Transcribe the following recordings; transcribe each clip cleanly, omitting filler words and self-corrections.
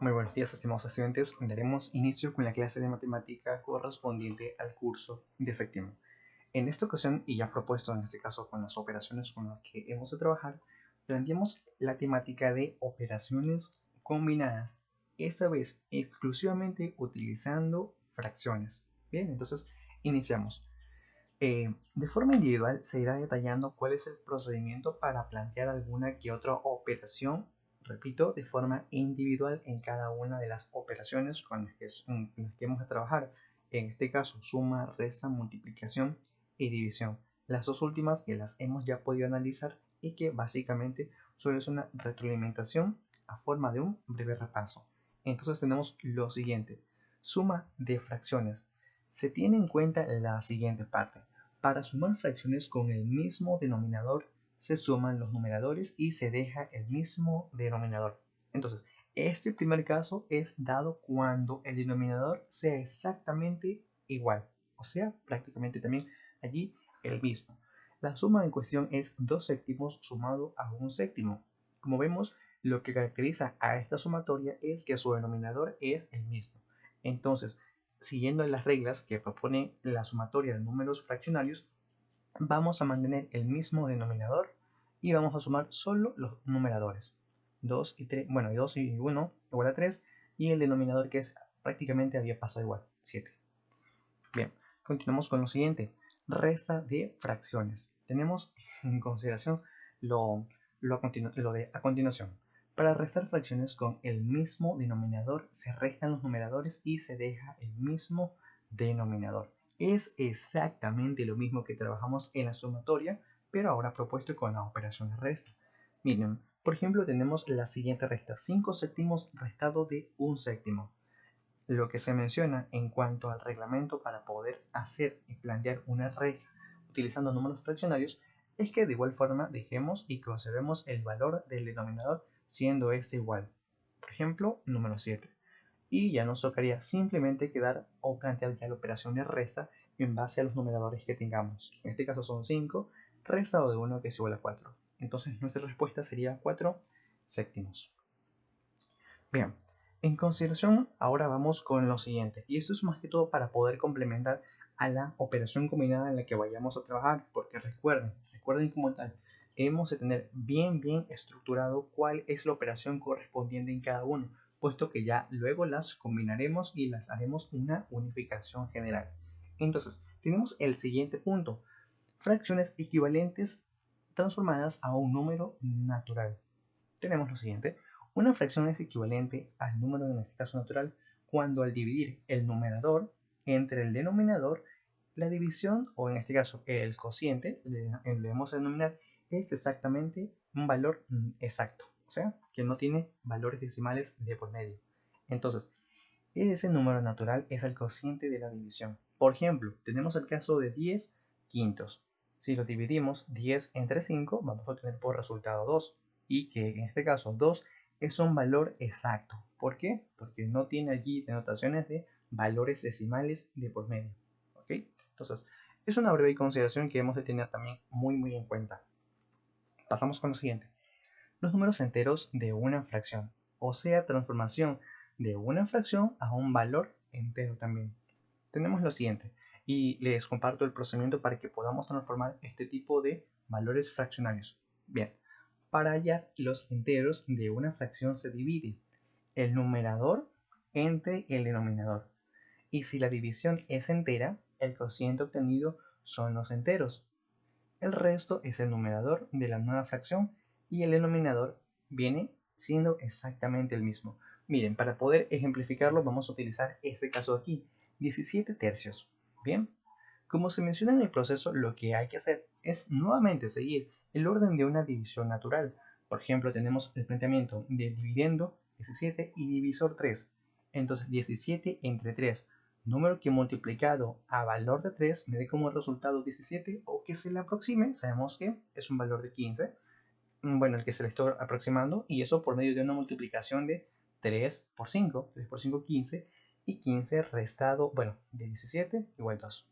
Muy buenos días, estimados estudiantes. Daremos inicio con la clase de matemática correspondiente al curso de séptimo. En esta ocasión, y ya propuesto en este caso con las operaciones con las que hemos de trabajar, planteamos la temática de operaciones combinadas, esta vez exclusivamente utilizando fracciones. Bien, entonces iniciamos. De forma individual se irá detallando cuál es el procedimiento para plantear alguna que otra operación, repito, de forma individual en cada una de las operaciones con las que hemos de trabajar. En este caso, suma, resta, multiplicación y división. Las dos últimas que las hemos ya podido analizar y que básicamente solo es una retroalimentación a forma de un breve repaso. Entonces tenemos lo siguiente: suma de fracciones. Se tiene en cuenta la siguiente parte. Para sumar fracciones con el mismo denominador, se suman los numeradores y se deja el mismo denominador. Entonces, este primer caso es dado cuando el denominador sea exactamente igual, o sea, prácticamente también allí el mismo. La suma en cuestión es 2 séptimos sumado a 1 séptimo. Como vemos, lo que caracteriza a esta sumatoria es que su denominador es el mismo. Entonces, siguiendo las reglas que propone la sumatoria de números fraccionarios, vamos a mantener el mismo denominador y vamos a sumar solo los numeradores. 2 y 3, bueno, y 2 y 1 igual a 3, y el denominador que es prácticamente había pasado igual, 7. Bien, continuamos con lo siguiente: resta de fracciones. Tenemos en consideración lo de a continuación. Para restar fracciones con el mismo denominador, se restan los numeradores y se deja el mismo denominador. Es exactamente lo mismo que trabajamos en la sumatoria, pero ahora propuesto con la operación de resta. Miren, por ejemplo, tenemos la siguiente resta: 5 séptimos restado de 1 séptimo. Lo que se menciona en cuanto al reglamento para poder hacer y plantear una resta utilizando números fraccionarios es que de igual forma dejemos y conservemos el valor del denominador siendo este igual. Por ejemplo, número 7. Y ya nos tocaría simplemente quedar o plantear ya la operación de resta en base a los numeradores que tengamos. En este caso son 5, restado de 1 que es igual a 4. Entonces nuestra respuesta sería 4 séptimos. Bien, en consideración ahora vamos con lo siguiente, y esto es más que todo para poder complementar a la operación combinada en la que vayamos a trabajar, porque recuerden como tal, hemos de tener bien estructurado cuál es la operación correspondiente en cada uno, puesto que ya luego las combinaremos y las haremos una unificación general. Entonces, tenemos el siguiente punto: fracciones equivalentes transformadas a un número natural. Tenemos lo siguiente: una fracción es equivalente al número, en este caso natural, cuando al dividir el numerador entre el denominador, la división, o en este caso el cociente, le debemos denominar, es exactamente un valor exacto, o sea, que no tiene valores decimales de por medio. Entonces, ese número natural es el cociente de la división. Por ejemplo, tenemos el caso de 10 quintos. Si lo dividimos 10 entre 5, vamos a obtener por resultado 2. Y que en este caso 2 es un valor exacto. ¿Por qué? Porque no tiene allí denotaciones de valores decimales de por medio. ¿Ok? Entonces, es una breve consideración que hemos de tener también muy en cuenta. Pasamos con lo siguiente: los números enteros de una fracción, o sea, transformación de una fracción a un valor entero también. Tenemos lo siguiente, y les comparto el procedimiento para que podamos transformar este tipo de valores fraccionarios. Bien, para hallar los enteros de una fracción se divide el numerador entre el denominador, y si la división es entera, el cociente obtenido son los enteros. El resto es el numerador de la nueva fracción y el denominador viene siendo exactamente el mismo. Miren, para poder ejemplificarlo vamos a utilizar este caso aquí: 17 tercios. Bien, como se menciona en el proceso, lo que hay que hacer es nuevamente seguir el orden de una división natural. Por ejemplo, tenemos el planteamiento de dividendo 17 y divisor 3. Entonces 17 entre 3, número que multiplicado a valor de 3 me dé como resultado 17, o que se le aproxime, sabemos que es un valor de 15, bueno, el que se le está aproximando, y eso por medio de una multiplicación de 3 por 5, 3 por 5 15, y 15 restado, bueno, de 17 igual 2.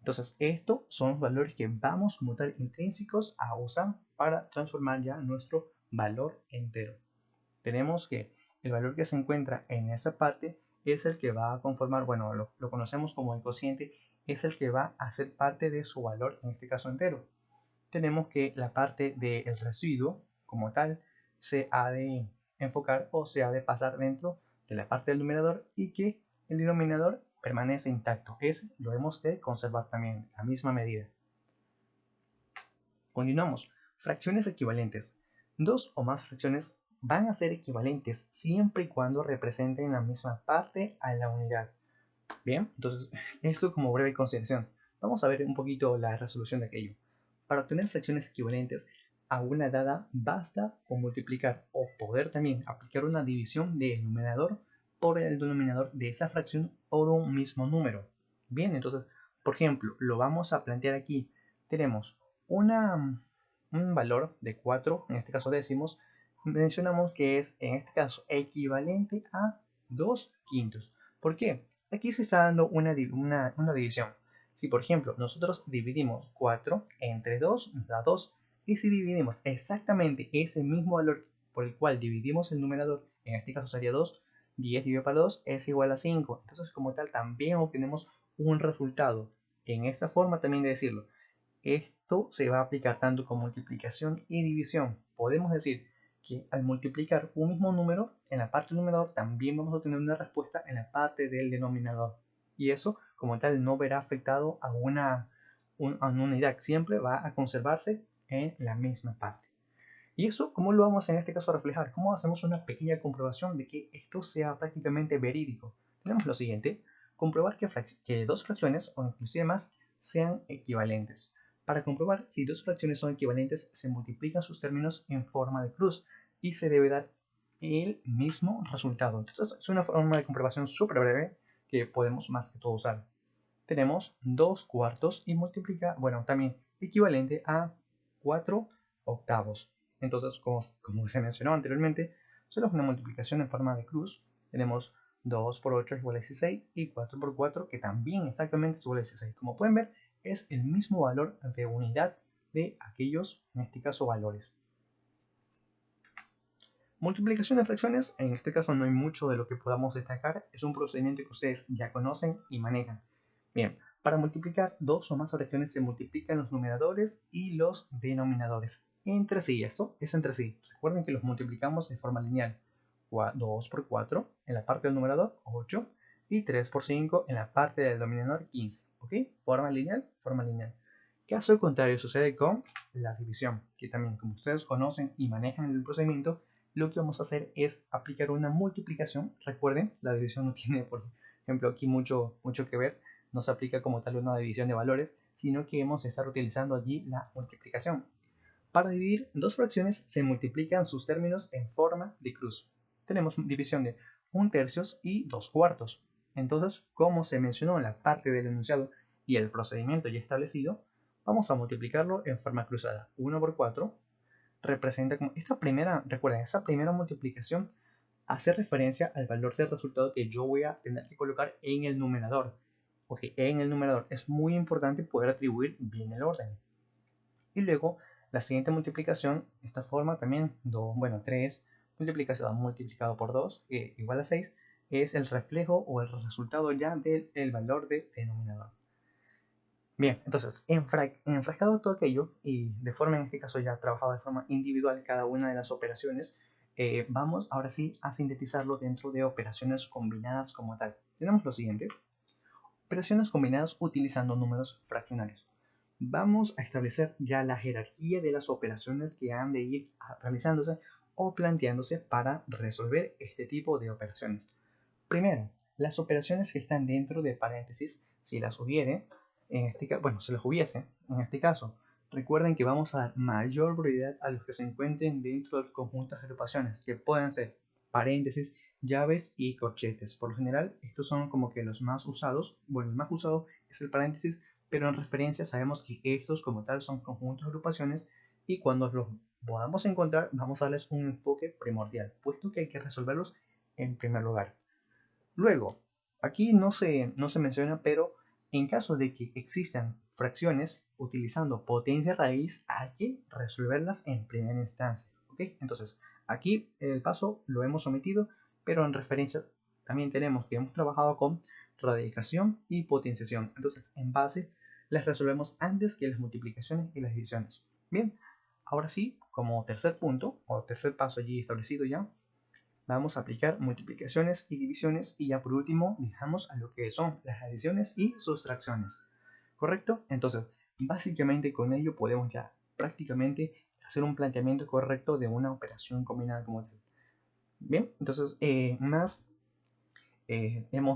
Entonces, estos son los valores que vamos como tal intrínsecos a usar para transformar ya nuestro valor entero. Tenemos que el valor que se encuentra en esa parte es el que va a conformar, bueno, lo conocemos como el cociente, es el que va a ser parte de su valor, en este caso entero. Tenemos que la parte del residuo como tal se ha de enfocar o se ha de pasar dentro de la parte del numerador y que el denominador permanece intacto. Lo hemos de conservar también, la misma medida. Continuamos. Fracciones equivalentes. Dos o más fracciones van a ser equivalentes siempre y cuando representen la misma parte a la unidad. Bien, entonces esto como breve consideración. Vamos a ver un poquito la resolución de aquello. Para obtener fracciones equivalentes a una dada basta con multiplicar o poder también aplicar una división del numerador por el denominador de esa fracción por un mismo número. Bien, entonces, por ejemplo, lo vamos a plantear aquí. Tenemos un valor de 4, en este caso décimos, mencionamos que es en este caso equivalente a 2 quintos. ¿Por qué? Aquí se está dando una división. Si por ejemplo nosotros dividimos 4 entre 2 nos da 2. Y si dividimos exactamente ese mismo valor por el cual dividimos el numerador, en este caso sería 2, 10 dividido por 2 es igual a 5. Entonces como tal también obtenemos un resultado. En esta forma también de decirlo. Esto se va a aplicar tanto con multiplicación y división. Podemos decir que al multiplicar un mismo número, en la parte del numerador también vamos a obtener una respuesta en la parte del denominador. Y eso, como tal, no verá afectado a una unidad. Siempre va a conservarse en la misma parte. ¿Y eso cómo lo vamos en este caso a reflejar? ¿Cómo hacemos una pequeña comprobación de que esto sea prácticamente verídico? Tenemos lo siguiente, comprobar que dos fracciones o inclusive más sean equivalentes. Para comprobar si dos fracciones son equivalentes, se multiplican sus términos en forma de cruz y se debe dar el mismo resultado. Entonces es una forma de comprobación súper breve que podemos más que todo usar. Tenemos 2 cuartos y multiplica, bueno, también equivalente a 4 octavos. Entonces, como se mencionó anteriormente, solo es una multiplicación en forma de cruz. Tenemos 2 por 8 es igual a 16 y 4 por 4 que también exactamente es igual a 16. Como pueden ver, es el mismo valor de unidad de aquellos, en este caso, valores. Multiplicación de fracciones, en este caso no hay mucho de lo que podamos destacar, es un procedimiento que ustedes ya conocen y manejan. Bien, para multiplicar dos o más fracciones se multiplican los numeradores y los denominadores entre sí. Esto es entre sí. Recuerden que los multiplicamos de forma lineal. 2 por 4 en la parte del numerador, 8, y 3 por 5 en la parte del denominador, 15. ¿Ok? Forma lineal, forma lineal. Caso contrario sucede con la división, que también como ustedes conocen y manejan el procedimiento, lo que vamos a hacer es aplicar una multiplicación. Recuerden, la división no tiene, por ejemplo, aquí mucho que ver, no se aplica como tal una división de valores, sino que vamos a estar utilizando allí la multiplicación. Para dividir dos fracciones se multiplican sus términos en forma de cruz. Tenemos división de 1/3 y 2/4. Entonces, como se mencionó en la parte del enunciado y el procedimiento ya establecido, vamos a multiplicarlo en forma cruzada. 1 por 4 representa como esta primera, recuerden, esa primera multiplicación hace referencia al valor del resultado que yo voy a tener que colocar en el numerador. Ok, en el numerador es muy importante poder atribuir bien el orden. Y luego la siguiente multiplicación, de esta forma también, 3 multiplicado por 2 igual a 6, es el reflejo o el resultado ya del valor del denominador. Bien, entonces, enfrascado todo aquello y de forma, en este caso ya trabajado de forma individual cada una de las operaciones, vamos ahora sí a sintetizarlo dentro de operaciones combinadas como tal. Tenemos lo siguiente, operaciones combinadas utilizando números fraccionarios. Vamos a establecer ya la jerarquía de las operaciones que han de ir realizándose o planteándose para resolver este tipo de operaciones. Primero, las operaciones que están dentro de paréntesis, si las hubiere, si las hubiese, en este caso, recuerden que vamos a dar mayor prioridad a los que se encuentren dentro del conjunto de agrupaciones, que pueden ser paréntesis, llaves y corchetes. Por lo general, estos son como que los más usados. Bueno, el más usado es el paréntesis, pero en referencia sabemos que estos como tal son conjuntos de agrupaciones y cuando los podamos encontrar, vamos a darles un enfoque primordial, puesto que hay que resolverlos en primer lugar. Luego, aquí no se menciona, pero en caso de que existan fracciones utilizando potencia raíz, hay que resolverlas en primera instancia. ¿Ok? Entonces, aquí el paso lo hemos omitido, pero en referencia también tenemos que hemos trabajado con radicación y potenciación. Entonces, en base, las resolvemos antes que las multiplicaciones y las divisiones. Bien, ahora sí, como tercer punto, o tercer paso allí establecido ya, vamos a aplicar multiplicaciones y divisiones y ya por último dejamos a lo que son las adiciones y sustracciones. ¿Correcto? Entonces, básicamente con ello podemos ya prácticamente hacer un planteamiento correcto de una operación combinada como tal. Bien, entonces hemos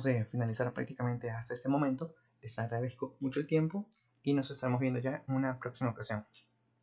de finalizar prácticamente hasta este momento. Les agradezco mucho el tiempo y nos estamos viendo ya en una próxima ocasión.